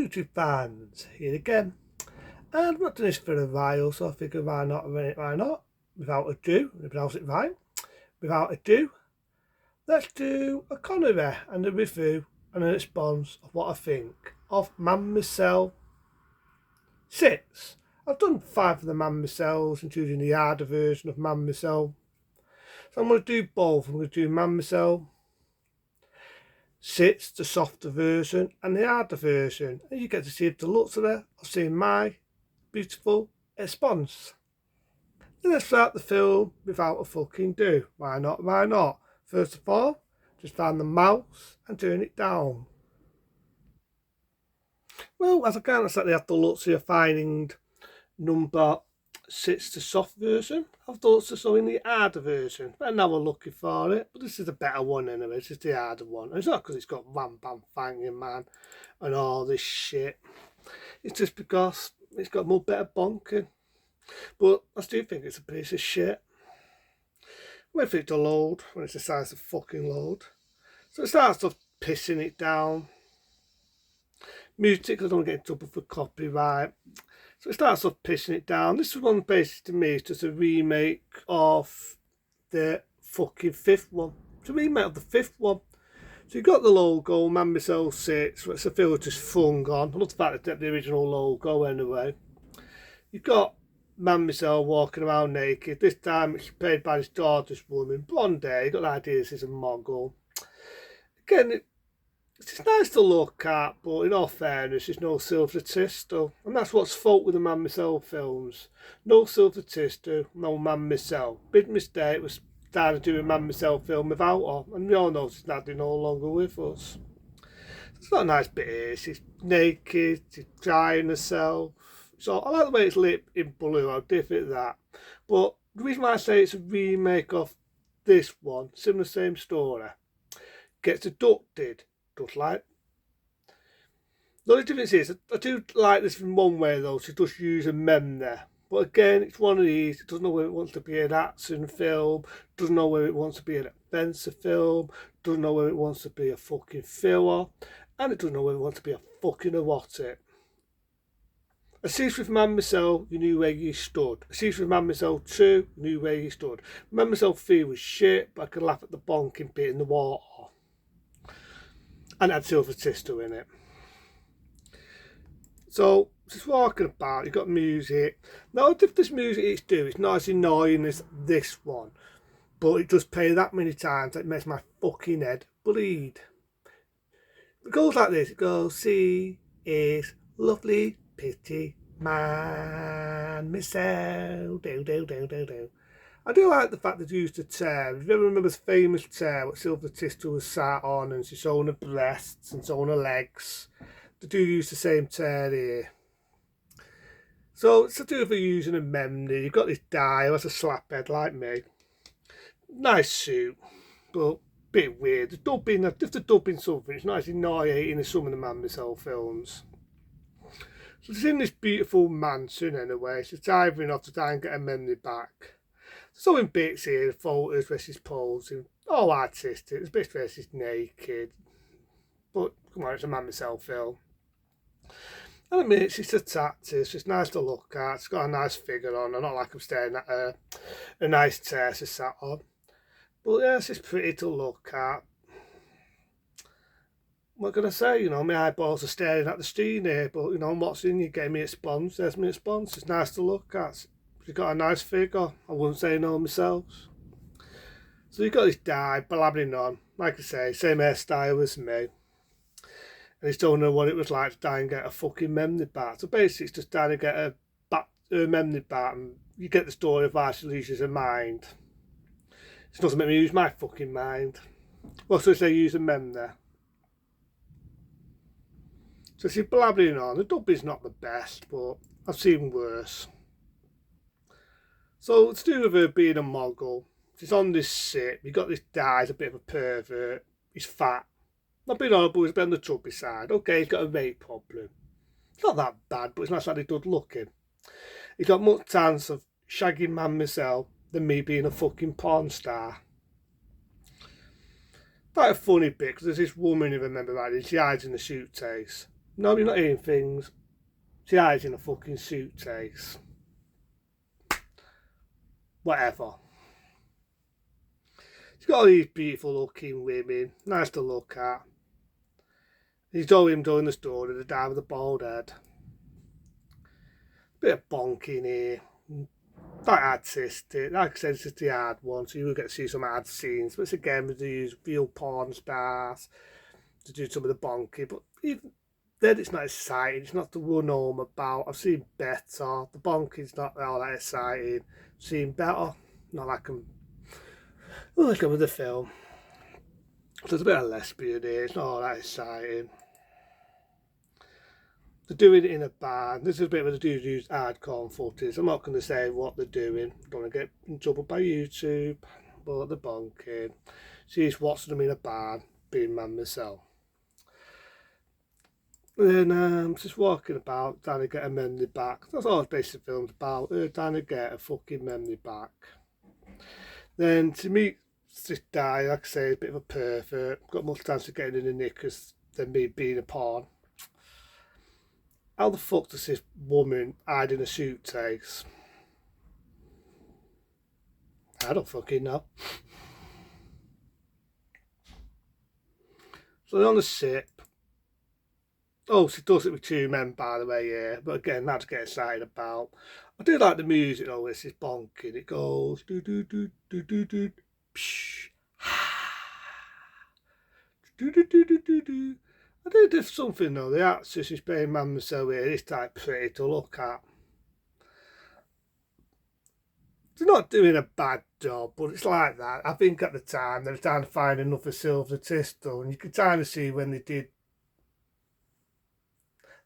YouTube fans, here again. And I've not done this for a while, so I figured why not, without ado, pronounce it right, without ado, let's do a Connery and a review and a response of what I think of Man Myself 6. I've done 5 of the Man Myself, including the harder version of Man Myself. So I'm going to do both. I'm going to do Man Myself 6, the softer version, and the harder version. And you get to see the looks of it, of seeing my beautiful response. Then let's start the film without a fucking do. Why not? Why not? First of all, just find the mouse and turn it down. Well, as I can't exactly have the looks of finding number 6, the soft version. I've thought so in the harder version. And now we're looking for it. But this is a better one anyway. This is the harder one. And it's not because it's got Wham Bam Fanging Man and all this shit. It's just because it's got more better bonking. But I still think it's a piece of shit. Wait for it to load when it's the size of fucking load. So it starts off pissing it down. Music, because I don't get in trouble for copyright. So it starts off pissing it down. This one basically to me is just a remake of the fucking 5th one. It's a remake of the 5th one. So you've got the logo, Man Myself 6, which I feel just flung on. I love the fact that the original logo anyway. You've got Man Myself walking around naked. This time it's played by his daughter's woman. Blonde hair, you've got the ideas he's a mogul. Again, it's nice to look at, but in all fairness, there's no silver tissue. And that's what's fault with the Man Myself films. No silver tissue, no Man Myself. Big mistake was started doing Man Myself film without her. And we all know she's not no longer with us. It's not a nice bit here. She's naked, she's drying herself. So I like the way it's lit in blue, I'll give it that. But the reason why I say it's a remake of this one, similar same story, gets abducted. Just like. The only difference is, I do like this in one way though, she does use a mem there. But again, it's one of these, it doesn't know whether it wants to be an action film, doesn't know whether it wants to be an adventure film, doesn't know whether it wants to be a fucking filler, and it doesn't know whether it wants to be a fucking erotic. A series with Man Myself, you knew where you stood. A series with Man Myself 2, you knew where you stood. Man Myself 3 was shit, but I could laugh at the bonking bit in the water. And it had silver tissue in it. So, just walking about, you've got music. Now, if this music it's doing, it's not as annoying as this one. But it does play that many times that it makes my fucking head bleed. It goes like this. It goes, "See is lovely, pretty man, myself, do. I do like the fact that they used a chair. If you ever remember the famous chair what Silver Thistle was sat on and she's showing her breasts and showing her legs, they do use the same chair here. So it's to do with using a memory. You've got this guy who has a slap head like me. Nice suit, but a bit weird. The dubbing, if they're dubbing something, it's nice and nauseating in some of the Man Myself films. So it's in this beautiful mansion anyway. She's diving off to try and get her memory back. So in bits here, photos where she's posing, all artistic, there's bits where she's naked, but come on, it's a Man Myself film. And I mean, she's attractive, she's nice to look at, she's got a nice figure on, I'm not like I'm staring at her, a nice chair she's sat on. But yeah, she's pretty to look at. What can I say, you know, my eyeballs are staring at the screen here, but you know, I'm watching, you get me a sponge, there's me a sponge, it's nice to look at. She's got a nice figure, I wouldn't say no myself. So you've got this guy blabbering on, like I say, same hairstyle as me. And he's telling her what it was like to die and get a fucking memory back. So basically it's just trying to get her memory back, and you get the story of how she loses her mind. She doesn't make me use my fucking mind. Well, so they use a memory. So she's blabbering on. The dubbing's not the best, but I've seen worse. So it's to do with her being a mogul. She's on this ship. You've got this guy, he's a bit of a pervert. He's fat. Not being horrible, he's a bit on the chubby side. Okay, he's got a rape problem. It's not that bad, but it's not exactly good looking. He's got much chance of shagging Man Myself than me being a fucking porn star. Quite a funny bit, because there's this woman, if I remember rightly, she hides in the suitcase. No, you're not hearing things. She hides in a fucking suitcase. Whatever. She's got all these beautiful looking women, nice to look at. He's told him during the story, the guy with the bald head. Bit of bonking here. Quite artistic. Like I said, it's just the hard one, so you will get to see some hard scenes. But it's again, we use real porn stars to do some of the bonking. But even then, it's not exciting. It's not to run home about. I've seen better. The bonking's not all that exciting. I've seen better. Not like I'm with the film. There's a bit of lesbian here. It's not all that exciting. They're doing it in a barn. This is a bit where the dudes use hardcore footage. I'm not going to say what they're doing. Don't want to get in trouble by YouTube. But they're bonking. She's watching them in a barn, being man myself. And then just walking about, trying to get a memory back. That's all basically the film's about. Trying to get a fucking memory back. Then to meet this guy, like I say, a bit of a pervert. Got much chance of getting in the knickers than me being a pawn. How the fuck does this woman hide in a suitcase? I don't fucking know. So they're on the ship. Oh, she does it with two men, by the way, yeah. But again, not to get excited about. I do like the music though, this is bonking. It goes do do do do do do psh, do do do do do do. I do do something though. The actress is playing man myself here. This type pretty to look at. They're not doing a bad job, but it's like that. I think at the time they were trying to find another Silver Tistel, and you could kind of see when they did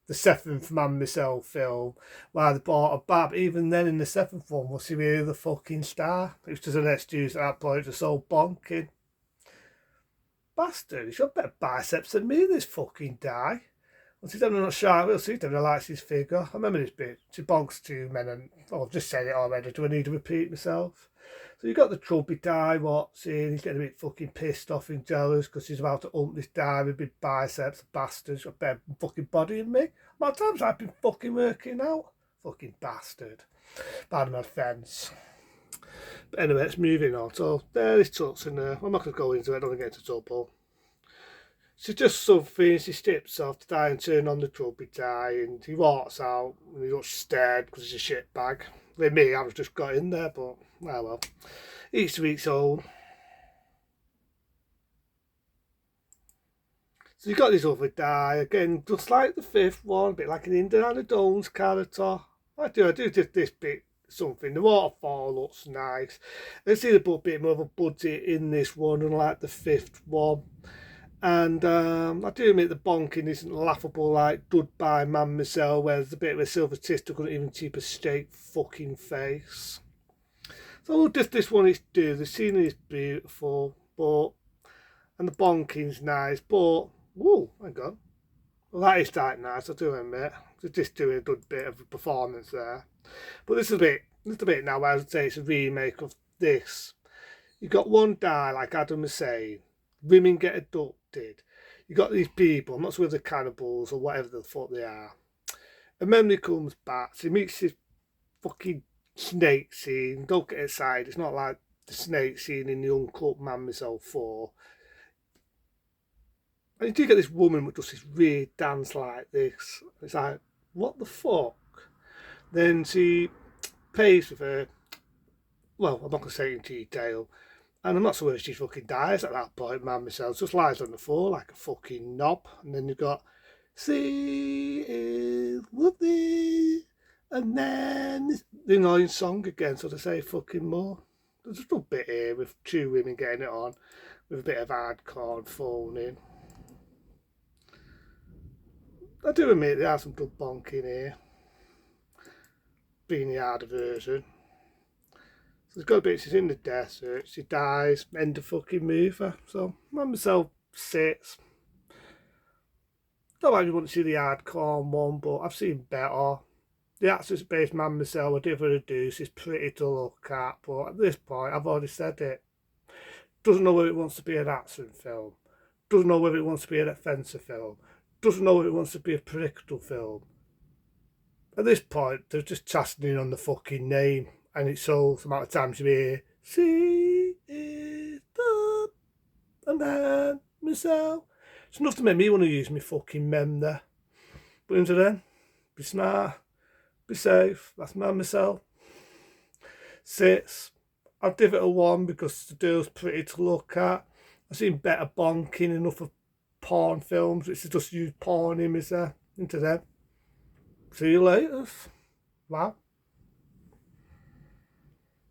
the seventh Man Myself film, why they bought a Bab. Even then, in the seventh one, was he really the fucking star? It was just an excuse at that point, just so bonking. Bastard, he's got better biceps than me, this fucking guy. Well, she's definitely not shy. We'll see, definitely likes his figure. I remember this bit. She bonks two men, and I've just said it already. Do I need to repeat myself? So you've got the chubby guy, what's in? He's getting a bit fucking pissed off and jealous because he's about to ump this guy with big biceps. Bastard, he's got a better fucking body than me. How times I've been fucking working out? Fucking bastard. Pardon my offence. But anyway, it's moving on. So there is tuts in there. I'm not going to go into it. I don't want to get into trouble. She's just something, she steps off to try and turn on the chubby tie, and he walks out and he looks scared because he's a shit bag. Like me, I was just got in there, but oh well. Each to each own. So you got this other guy, again, just like the fifth one, a bit like an Indiana Jones character. I do just this bit something. The waterfall looks nice. I see a bit more of a budget in this one, unlike the fifth one. And I do admit the bonking isn't laughable like Goodbye Man Myself, where there's a bit of a Silver Tistel couldn't even keep a straight fucking face. So just this one is do. The scenery is beautiful, and the bonking's nice, but whoa, hang on. Well, that is quite nice, I do admit. They're just doing a good bit of a performance there. But this is a bit now, I would say it's a remake of this. You've got one guy, like Adam was saying, women get abducted. You got these people, I'm not sure if they're cannibals or whatever the fuck they are. And memory comes back, so he meets this fucking snake scene. Don't get excited, it's not like the snake scene in the Uncut Man Myself 4. And you do get this woman who does this weird dance like this. It's like, what the fuck? Then she pays with her, well, I'm not going to say it in detail, and I'm not so worried she fucking dies at that point, man myself. Just lies on the floor like a fucking knob. And then you've got, see it with me. And then the annoying song again, so to say fucking more. There's just a bit here with two women getting it on, with a bit of hardcore and phoning. I do admit there are some good bonking here, being the harder version. So there's got a bit, she's in the desert, she dies, end of fucking movie. So man myself 6. Not like you want to see the hardcore one, but I've seen better. The actress based man myself, whatever I do, she's pretty to look at, but at this point I've already said it. Doesn't know whether it wants to be an action film. Doesn't know whether it wants to be an adventure film. doesn't know if it wants to be a political film. At this point, they're just chastening on the fucking name, and it's all the amount of times you hear, see it up, and then myself. It's enough to make me want to use my fucking mem there. But until then, be smart, be safe, that's myself. 6. I'll give it a 1 because the girl's pretty to look at. I've seen better bonking in other porn films, which is just use porn images there. Into them. See you later. Wow.